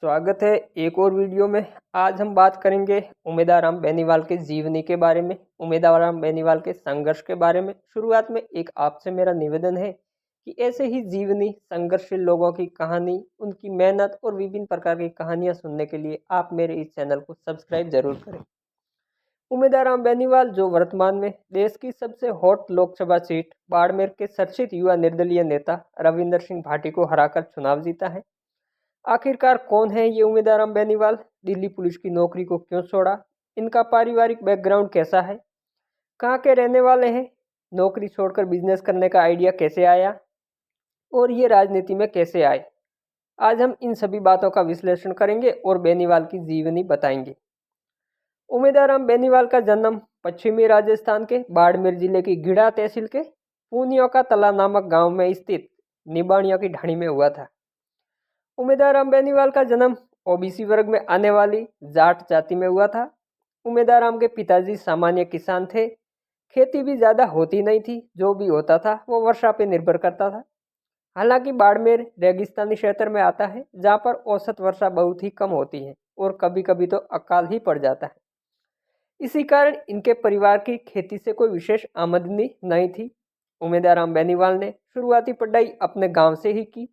स्वागत है एक और वीडियो में। आज हम बात करेंगे उमेदाराम बेनीवाल के जीवनी के बारे में, उमेदाराम बेनीवाल के संघर्ष के बारे में। शुरुआत में एक आपसे मेरा निवेदन है कि ऐसे ही जीवनी, संघर्षशील लोगों की कहानी, उनकी मेहनत और विभिन्न प्रकार की कहानियां सुनने के लिए आप मेरे इस चैनल को सब्सक्राइब जरूर करें। उमेदाराम बेनीवाल जो वर्तमान में देश की सबसे हॉट लोकसभा सीट बाड़मेर के चर्चित युवा निर्दलीय नेता रविंदर सिंह भाटी को हराकर चुनाव जीता है। आखिरकार कौन है ये उमेदाराम बेनीवाल? दिल्ली पुलिस की नौकरी को क्यों छोड़ा? इनका पारिवारिक बैकग्राउंड कैसा है? कहाँ के रहने वाले हैं? नौकरी छोड़कर बिजनेस करने का आइडिया कैसे आया और ये राजनीति में कैसे आए? आज हम इन सभी बातों का विश्लेषण करेंगे और बेनीवाल की जीवनी बताएंगे। उमेदाराम बेनीवाल का जन्म पश्चिमी राजस्थान के बाड़मेर जिले की गिड़ा तहसील के पूनियों का तला नामक गांव में स्थित निबाणियों की ढाणी में हुआ था। उमेदाराम बेनीवाल का जन्म ओबीसी वर्ग में आने वाली जाट जाति में हुआ था। उमेदाराम के पिताजी सामान्य किसान थे। खेती भी ज़्यादा होती नहीं थी, जो भी होता था वो वर्षा पे निर्भर करता था। हालांकि बाड़मेर रेगिस्तानी क्षेत्र में आता है, जहाँ पर औसत वर्षा बहुत ही कम होती है और कभी कभी तो अकाल ही पड़ जाता है। इसी कारण इनके परिवार की खेती से कोई विशेष आमदनी नहीं थी। उमेदाराम बेनीवाल ने शुरुआती पढ़ाई अपने गांव से ही की।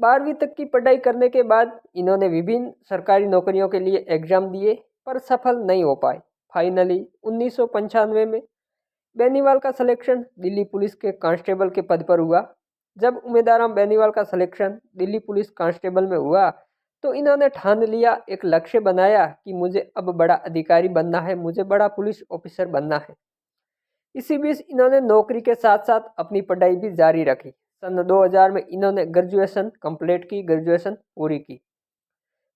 12वीं तक की पढ़ाई करने के बाद इन्होंने विभिन्न सरकारी नौकरियों के लिए एग्जाम दिए, पर सफल नहीं हो पाए। फाइनली 1995 में बेनीवाल का सिलेक्शन दिल्ली पुलिस के कांस्टेबल के पद पर हुआ। जब उमेदाराम बेनीवाल का सिलेक्शन दिल्ली पुलिस कांस्टेबल में हुआ तो इन्होंने ठान लिया, एक लक्ष्य बनाया कि मुझे अब बड़ा अधिकारी बनना है, मुझे बड़ा पुलिस ऑफिसर बनना है। इसी बीच इन्होंने नौकरी के साथ साथ अपनी पढ़ाई भी जारी रखी। सन 2000 में इन्होंने ग्रेजुएशन कंप्लीट की, ग्रेजुएशन पूरी की।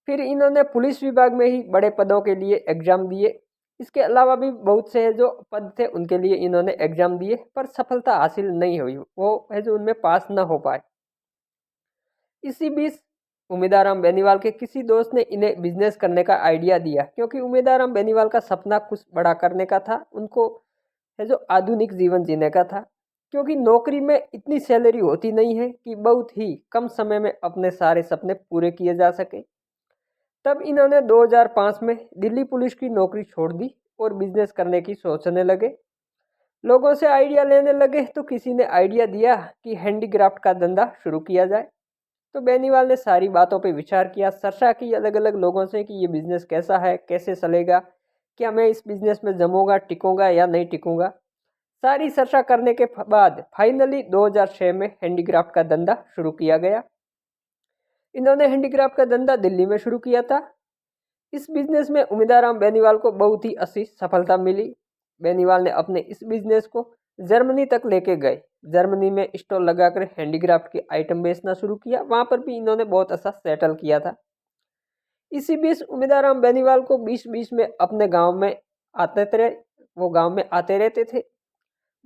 फिर इन्होंने पुलिस विभाग में ही बड़े पदों के लिए एग्जाम दिए। इसके अलावा भी बहुत से जो पद थे उनके लिए इन्होंने एग्जाम दिए, पर सफलता हासिल नहीं हुई, वो है जो उनमें पास न हो पाए। इसी बीच उमेदाराम बेनीवाल के किसी दोस्त ने इन्हें बिजनेस करने का आइडिया दिया, क्योंकि उमेदाराम बेनीवाल का सपना कुछ बड़ा करने का था। उनको है जो आधुनिक जीवन जीने का था, क्योंकि नौकरी में इतनी सैलरी होती नहीं है कि बहुत ही कम समय में अपने सारे सपने पूरे किए जा सके। तब इन्होंने 2005 में दिल्ली पुलिस की नौकरी छोड़ दी और बिजनेस करने की सोचने लगे। लोगों से आइडिया लेने लगे तो किसी ने आइडिया दिया कि हैंडीक्राफ्ट का धंधा शुरू किया जाए। तो बेनीवाल ने सारी बातों पर विचार किया, चर्चा की अलग अलग लोगों से कि ये बिजनेस कैसा है, कैसे चलेगा, क्या मैं इस बिजनेस में जमूंगा, टिकूंगा या नहीं टिकूंगा। सारी चर्चा करने के बाद फाइनली 2006 में हैंडीक्राफ्ट का धंधा शुरू किया गया। इन्होंने हैंडीक्राफ्ट का धंधा दिल्ली में शुरू किया था। इस बिजनेस में उमेदाराम बेनीवाल को बहुत ही अच्छी सफलता मिली। बेनीवाल ने अपने इस बिजनेस को जर्मनी तक लेके गए। जर्मनी में स्टॉल लगाकर हैंडीक्राफ्ट के आइटम बेचना शुरू किया। वहाँ पर भी इन्होंने बहुत अच्छा सेटल किया था। इसी बीच उमेदाराम बेनीवाल को बीच बीच में अपने गाँव में आते रहते थे।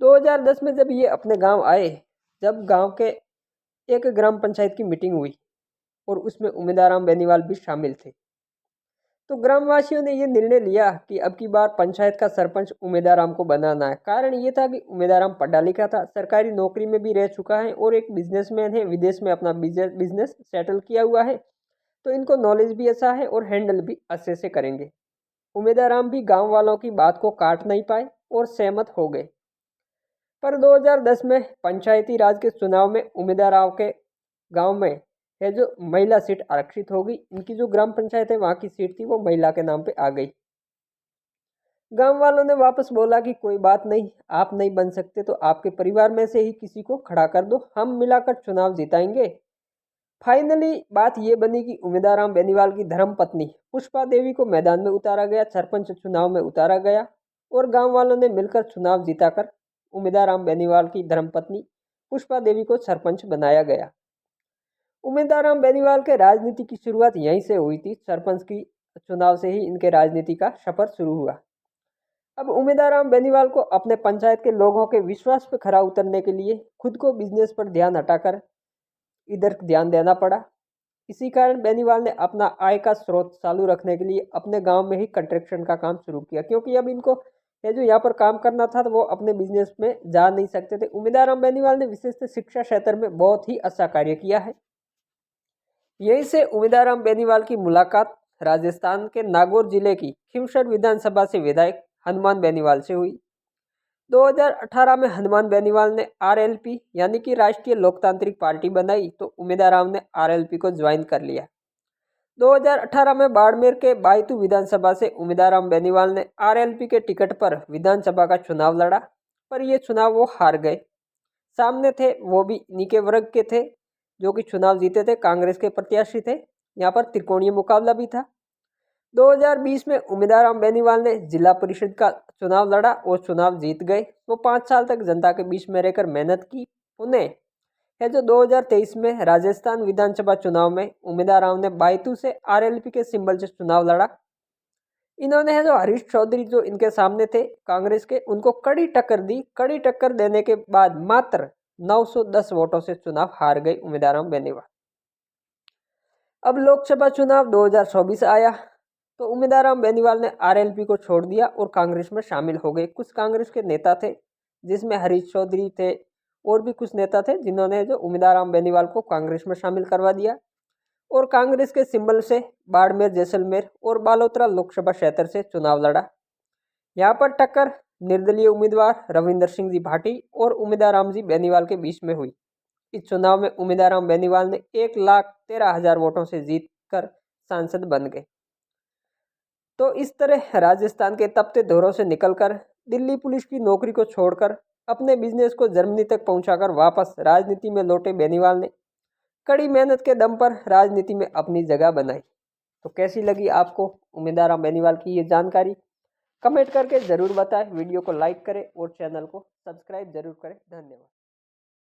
2010 में जब ये अपने गांव आए, जब गांव के एक ग्राम पंचायत की मीटिंग हुई और उसमें उमेदाराम बेनीवाल भी शामिल थे, तो ग्रामवासियों ने ये निर्णय लिया कि अब की बार पंचायत का सरपंच उमेदाराम को बनाना है। कारण ये था कि उमेदाराम पढ़ा लिखा था, सरकारी नौकरी में भी रह चुका है और एक बिजनेसमैन है, विदेश में अपना बिजनेस सेटल किया हुआ है, तो इनको नॉलेज भी अच्छा है और हैंडल भी अच्छे से करेंगे। उमेदाराम भी गाँव वालों की बात को काट नहीं पाए और सहमत हो गए। पर 2010 में पंचायती राज के चुनाव में उमेदाराम के गांव में है जो महिला सीट आरक्षित हो गई। इनकी जो ग्राम पंचायत है वहां की सीट थी वो महिला के नाम पे आ गई। गांव वालों ने वापस बोला कि कोई बात नहीं, आप नहीं बन सकते तो आपके परिवार में से ही किसी को खड़ा कर दो, हम मिलाकर चुनाव जिताएंगे। फाइनली बात ये बनी कि उमेदाराम बेनीवाल की धर्म पत्नी पुष्पा देवी को मैदान में उतारा गया, सरपंच चुनाव में उतारा गया और गाँव वालों ने मिलकर चुनाव जीताकर उमेदाराम बेनीवाल की धर्मपत्नी पुष्पा देवी को सरपंच बनाया गया। उमेदाराम बेनीवाल के राजनीति की शुरुआत यहीं से हुई थी। सरपंच की चुनाव से ही इनके राजनीति का सफर शुरू हुआ। अब उमेदाराम बेनीवाल को अपने पंचायत के लोगों के विश्वास पर खरा उतरने के लिए खुद को बिजनेस पर ध्यान हटाकर इधर ध्यान देना पड़ा। इसी कारण बेनीवाल ने अपना आय का स्रोत चालू रखने के लिए अपने गांव में ही कंस्ट्रक्शन का काम शुरू किया, क्योंकि अब इनको ये जो यहाँ पर काम करना था तो वो अपने बिजनेस में जा नहीं सकते थे। उमेदाराम बेनीवाल ने विशेषतः शिक्षा क्षेत्र में बहुत ही अच्छा कार्य किया है। यहीं से उमेदा राम बेनीवाल की मुलाकात राजस्थान के नागौर जिले की खिमसर विधानसभा से विधायक हनुमान बेनीवाल से हुई। 2018 में हनुमान बेनीवाल ने आरएलपी यानी कि राष्ट्रीय लोकतांत्रिक पार्टी बनाई तो उमेदा राम ने आरएलपी को ज्वाइन कर लिया। 2018 में बाड़मेर के बायतू विधानसभा से उमेदा राम बेनीवाल ने आरएलपी के टिकट पर विधानसभा का चुनाव लड़ा, पर ये चुनाव वो हार गए। सामने थे वो भी इन्हीं के वर्ग के थे जो कि चुनाव जीते थे, कांग्रेस के प्रत्याशी थे। यहाँ पर त्रिकोणीय मुकाबला भी था। 2020 में उमेदा राम बेनीवाल ने जिला परिषद का चुनाव लड़ा और चुनाव जीत गए। वो 5 साल तक जनता के बीच में रहकर मेहनत की। उन्हें है जो 2023 में राजस्थान विधानसभा चुनाव में उमेदा राम ने बायतू से आरएलपी के सिंबल से चुनाव लड़ा। इन्होंने है जो हरीश चौधरी जो इनके सामने थे कांग्रेस के, उनको कड़ी टक्कर दी। कड़ी टक्कर देने के बाद मात्र 910 वोटों से चुनाव हार गए उमेदा राम बेनीवाल। अब लोकसभा चुनाव 2024 आया तो उमेदा राम बेनीवाल ने आरएलपी को छोड़ दिया और कांग्रेस में शामिल हो गए। कुछ कांग्रेस के नेता थे जिसमें हरीश चौधरी थे और भी कुछ नेता थे जिन्होंने जो उमेदा राम बेनीवाल को कांग्रेस में शामिल करवा दिया और कांग्रेस के सिंबल से बाड़मेर, जैसलमेर और बालोतरा लोकसभा क्षेत्र से चुनाव लड़ा। यहाँ पर टक्कर निर्दलीय उम्मीदवार रविंदर सिंह जी भाटी और उमेदा राम जी बेनीवाल के बीच में हुई। इस चुनाव में उमेदा राम बेनीवाल ने 1,13,000 वोटों से जीतकर सांसद बन गए। तो इस तरह राजस्थान के तपते दौरों से निकलकर, दिल्ली पुलिस की नौकरी को छोड़कर, अपने बिजनेस को जर्मनी तक पहुंचाकर वापस राजनीति में लौटे बेनीवाल ने कड़ी मेहनत के दम पर राजनीति में अपनी जगह बनाई। तो कैसी लगी आपको उमेदा राम बेनीवाल की ये जानकारी? कमेंट करके ज़रूर बताएं। वीडियो को लाइक करें और चैनल को सब्सक्राइब जरूर करें। धन्यवाद।